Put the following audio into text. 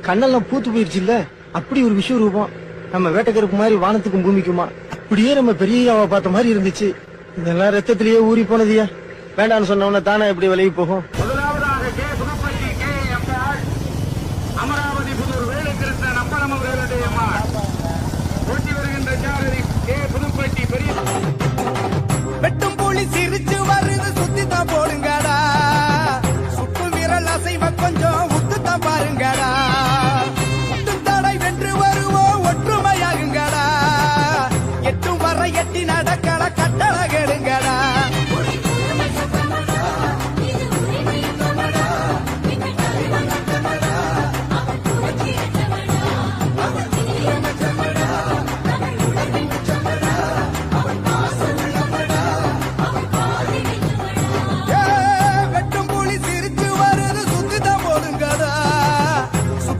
கண்ணெல்லாம் பூத்து போயிருச்சு இல்ல, அப்படி ஒரு விஸ்வரூபம். நம்ம வேட்டைக்கருப்பு மாதிரி வானத்துக்கும் பூமிக்குமா, அப்படியே நம்ம பெரியயாவை பார்த்த மாதிரி இருந்துச்சு. இதெல்லாம் ரத்தத்திலேயே ஊறி போனதுயா. வேண்டான்னு சொன்னவன தானே எப்படி விலகி போகும். முதலாவதாக K Pudupatti K MR, Amaravathi Puthur Velukrishnan அப்பளம வேலுடைய அம்மாள், ஓட்டி வருகின்ற சாரதி கே புதுப்பட்டி பெரிய